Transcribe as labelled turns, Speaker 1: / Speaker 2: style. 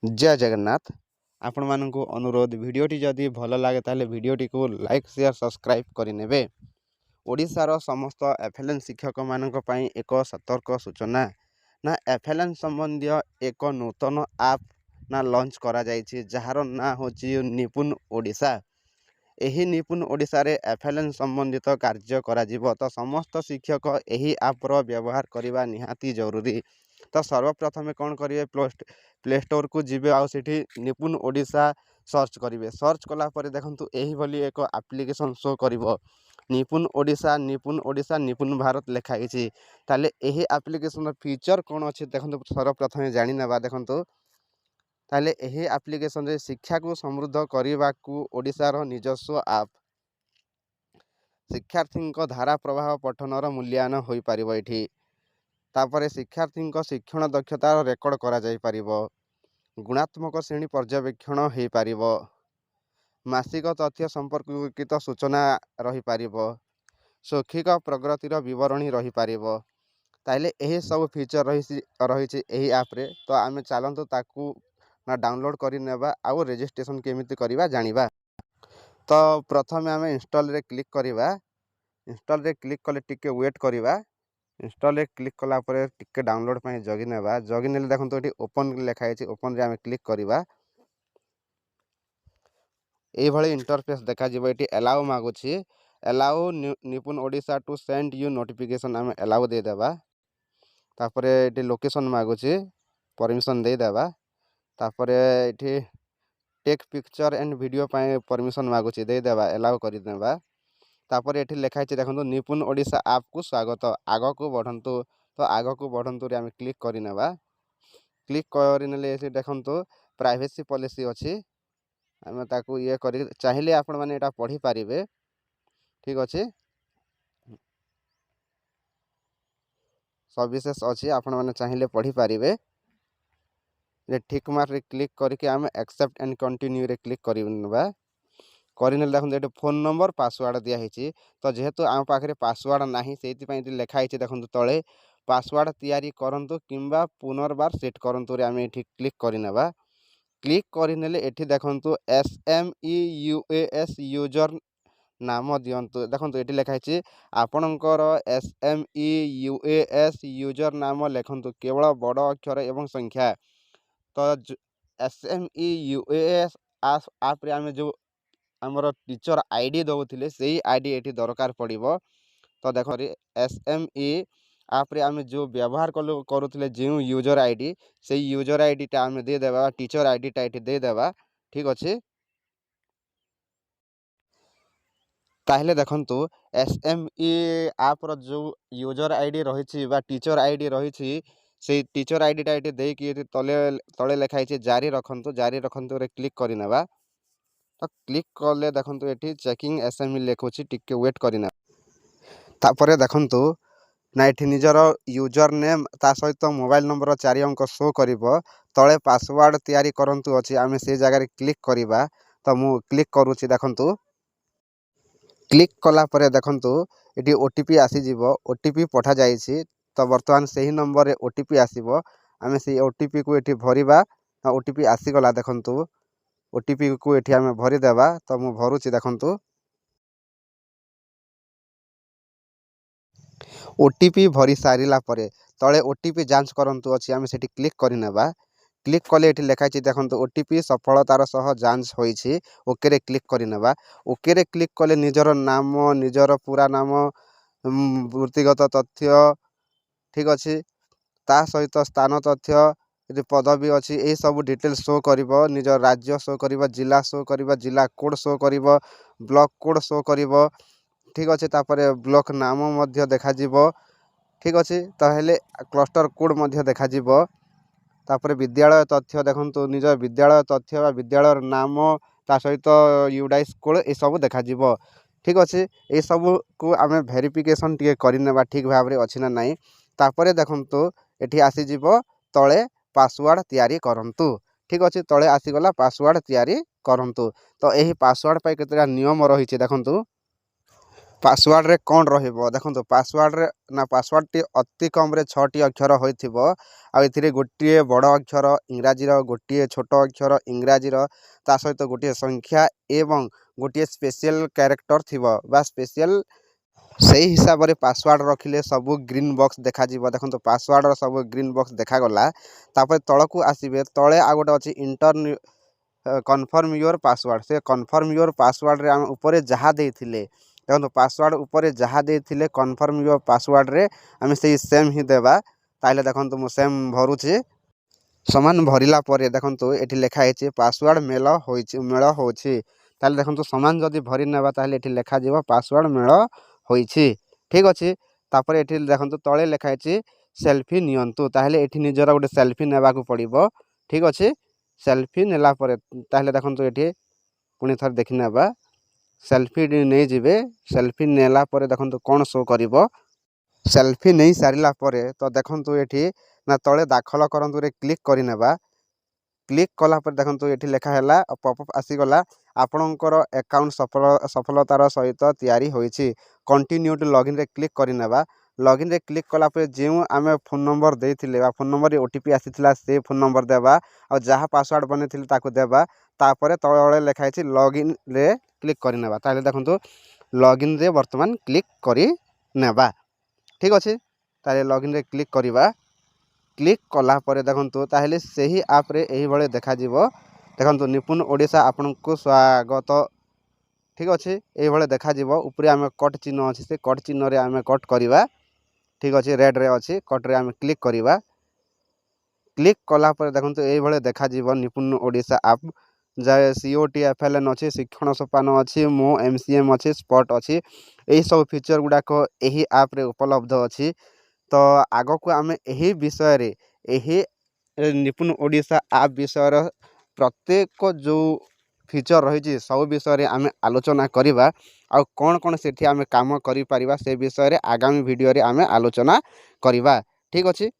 Speaker 1: जय जगन्नाथ। आपण मानक अनुरोध भिडटी जदि भल लगे ताले भिडटी को लाइक शेयर सब्सक्राइब करेंगे। ओडिशार समस्त एफएलएन शिक्षक मानक पई एक सतर्क सूचना ना एफएलएन संबंधी एक नूतन आप ना लॉन्च करा जायछि जार ना होछि निपुण ओडिशा। एही निपुण ओडिशा रे एफएलएन संबंधित कार्य करा जिवो तो समस्त शिक्षक एही आप रो व्यवहार करबा निहाती जरूरी। तो सर्वप्रथमे कौन करेंगे प्ले स्टोर को जीवे आउ सेठी निपुण ओडिशा सर्च करेंगे। सर्च कलापर देखु यही एक आप्लिकेसन शो कर निपुण ओडिशा निपुण भारत लिखाई। ताले यही आप्लिकेसन फीचर कौन अच्छे देखो सर्वप्रथमे जाना देखु ताले यही आप्लिकेसन रे शिक्षा को समृद्ध करने को ओडिशार निजस्व आप शिक्षार्थी धारा प्रवाह पठनर मूल्यांकन हो पार। ये तापर शिक्षार्थी शिक्षण दक्षतार रेकर्ड करा जाई परिबो। गुणात्मक श्रेणी पर्यवेक्षण हो पार। मासिक तथ्य संपर्कित सूचना रही पारिबो। शैक्षिक प्रगतिर विवरणी रही पारिबो। ताइले यही सब फीचर रही यही आप रे। तो आमे चलतु ताकू ना डाउनलोड करि नेबा आउ रजिस्ट्रेशन केमिति करिबा जानिबा। तो प्रथमे आमे इंस्टॉल रे क्लिक करिबा। इंस्टॉल रे क्लिक कले टिके वेट करिबा। इंस्टॉल रे क्लिक कला परे टिके डाउनलोड पई जगी नेबा। जगी नेले देखंतु एठी ओपन लिखाई छै। ओपन रे आमे क्लिक करिबा। एई भଳି इंटरफेस देखा जिवो। एठी अलाउ मागुछि। Allow Nipun Odisha to send you notification आमे अलाउ दे देबा। तापरे एठी लोकेशन मागुछि। परमिशन दे देबा। तापरे एठी टेक पिक्चर एंड वीडियो पई परमिशन मागुछि दे देबा अलाउ करि देबा। तापर एठी लिखाई छै देखंतु निपुण ओडिशा ऐप को स्वागत आग को बढ़ंतु। तो आग को बढ़ंतु रे आमे क्लिक करि नेबा। क्लिक करि नेले एठी देखंतु प्राइवेसी पॉलिसी अछि। आमे ताकू ये करि चाहिले आपण माने एटा पढी पारिबे। ठीक अछि। सर्विसेस अछि आपण माने चाहिले पढी पारिबे। ये ठीक मार्क रे क्लिक करके आमे एक्सेप्ट एंड कंटिन्यू रे क्लिक करिनबा। करिनेल देखो ये फोन नंबर पासवर्ड दिया है। तो जेहेतु आम पाखे पासवर्ड नाही से लिखाई देखो तले पासवर्ड तैयारी करंतु किंबा पुनर्बार सेट करंतु रे आमे एठी क्लिक करिनेबा। क्लिक करिनेले एठी देखंतु SMEUAS यूजर नाम दियंतु। देखंतु एठी लिखाई छै आपणकर SMEUAS यूजर नाम लेखंतु केवल बड़ अक्षर एवं संख्या। तो SMEUAS आप रे आमे जो हमर टीचर आईडी दउथिले सेही आईडी एठी दरकार पड़िबो। तो देखो SME आप रे आमे जो व्यवहार करूथिले जे यूजर आईडी सेही यूजर आईडी टा आमे दे देबा। टीचर आईडी टा एठी दे देबा। ठीक अछि। ताहले देखंतु SME आप रो जो यूजर आईडी रहिछि बा टीचर आईडी रहिछि से टीचर आईडी टा एठी देई कि तले तले लिखाई छै जारी रखंतु रे क्लिक करिनेबा। तो क्लिक कले देखंतु एठी चेकिंग SME लेखुछि टिके वेट करिना। तापरे देखंतु ना एठी निजर यूजर नेम ता सहित मोबाइल नंबर 4 अंक शो करिवो। तळे पासवर्ड तैयारी करंतु अछि आमे से जगह रे क्लिक करिबा। तो मु क्लिक करूछि देखंतु। क्लिक कला परे देखंतु एठी ओटीपी आसी जिवो। ओटीपी पठा जाईछि। तो वर्तमान सही नंबर रे ओटीपी आसीबो। आमे से ओटीपी को एठी भरिबा। ओटीपी आसी गला देखंतु। ओटीपी को एठी आमे भरि देबा। तो मु भरुछि देखंतु। ओटीपी भरी सारिला परे तळे ओटीपी जांच करंतु अछि आमे सेठी क्लिक करिनेबा। क्लिक कले एठी लिखाई छै देखंतु ओटीपी सफलतार सह जांच होईछि। ओके रे क्लिक करिनेबा। ओके रे क्लिक कले निजर नाम निजर पूरा नाम वृत्तिगत तथ्य ठीक अछि ता सहित स्थान तथ्य यदि पदवी अछि ए सब डिटेल शो करिवो। निजर राज्य शो करिवो। जिला शो करिवो। जिला कोड शो करिवो। ब्लॉक कोड शो करिवो। ठीक अछि। तापरे ब्लॉक नाम मध्य देखा जिवो। ठीक अछि। ताहेले क्लस्टर कोड मध्य देखा जिवो। तापरे विद्यालय तथ्य देखंतु निजर विद्यालय तथ्य बा विद्यालय नाम ता सहित यूडाइस कोड ए सब देखा जिवो। ठीक अछि। ए सब को आमे वेरिफिकेशन टिके करिनेबा ठीक भाबरे अछि ना नाही। तापरे देखंतु एठी आसी जिवो तळे पासवर्ड तैयारी करंतु। ठीक अछि। तळे आसी गला पासवर्ड तैयारी करंतु। तो एही पासवर्ड पय केतरा नियम रही छै देखंतु। पासवर्ड रे कौन रहिबो देखंतु पासवर्ड रे ना पासवर्ड टी अति कम रे 6 टी अक्षर होइथिबो आ एथिरे गोटिए बड़ अक्षर इंग्राजी रो गोटिए छोट अक्षर इंग्राजी रो ता सहित गोटिए संख्या एवं गोटिए स्पेशल कैरेक्टर थिबो बा स्पेशल सेही हिसाब रे पासवर्ड रखिले सब ग्रीन बॉक्स देखा जीवो देखंतु पासवर्ड रो सब ग्रीन बॉक्स देखा गला तापर तळकु आसीबे तळे आ गोटे अछि इंटर कन्फर्म योर पासवर्ड से कन्फर्म योर पासवर्ड रे हम ऊपर जहा देथिले देखो पासवर्ड ऊपर जहा देथिले कन्फर्म योर पासवर्ड रे हम से सेम ही देबा ताइले देखो मु सेम भरुछि समान भरिला परे देखो एठी लेखा हेछि पासवर्ड मेल होछि ताइले देखो समान जदी भरि नेबा ताइले एठी लेखा जीवो पासवर्ड मेल होइछि ठीक अछि तापर एठी देखो तळे लेखा हेछि सेल्फी नियंतु ताइले एठी निजरा गोटे सेल्फी नेबा को पड़िबो ठीक अछि सेल्फी नेला परे ताहले देखंतु एठी पुनी थर देखि नेबा सेल्फी नै जिवे सेल्फी नेला परे देखंतु कोन शो करिवो सेल्फी नै सारिला परे तो देखंतु एठी ना तळे दाखल करंतु रे क्लिक करि नेबा क्लिक कला पर देखंतु एठी लेखा हैला पॉपअप आसी गला आपणकर अकाउंट सफलतार सहित तयारी होईछि कंटिन्यू टू लॉगिन रे क्लिक करि नेबा लॉगिन रे क्लिक कला पर जेउ आमे फोन नंबर देथिले बा फोन नंबर रे ओटीपी आसीथिला से फोन नंबर देबा और जहाँ पासवर्ड बनेथिले ताको देबा तापरे तळे लेखा हेछि लॉगिन रे क्लिक करि नेबा ताले देखंतु लॉगिन रे वर्तमान क्लिक करि नेबा ठीक अछि ताले लॉगिन रे क्लिक करिबा क्लिक कला परे देखंतु ताहेले सेही ऐप रे एही भले देखा जीवो देखंतु निपुण ओडिसा आपनको स्वागत ठीक अछि एही भले देखा जीवो ऊपरे आमे कट चिन्ह अछि से कट चिन्ह रे आमे कट करिबा ठीक अछि रेड रे अछि कट रे आमे क्लिक करिबा क्लिक कला पर देखंतु एही भले देखा जीवो निपुण ओडिसा ऐप जाय COTFLN अछि शिक्षण सोपान अछि मो MCM अछि स्पॉट अछि एही सब फीचर गुडा को एही ऐप रे उपलब्ध अछि तो आगो को आमे एही विषय रे एही निपुण ओडिसा ऐप विषय रे प्रत्येक जो फीचर रही सब विषय रे आमे आलोचना करिबा आ कोन कोन सेठी आमे काम करि परिबा से विषय रे आगामी वीडियो रे आमे आलोचना करिबा ठीक अछि।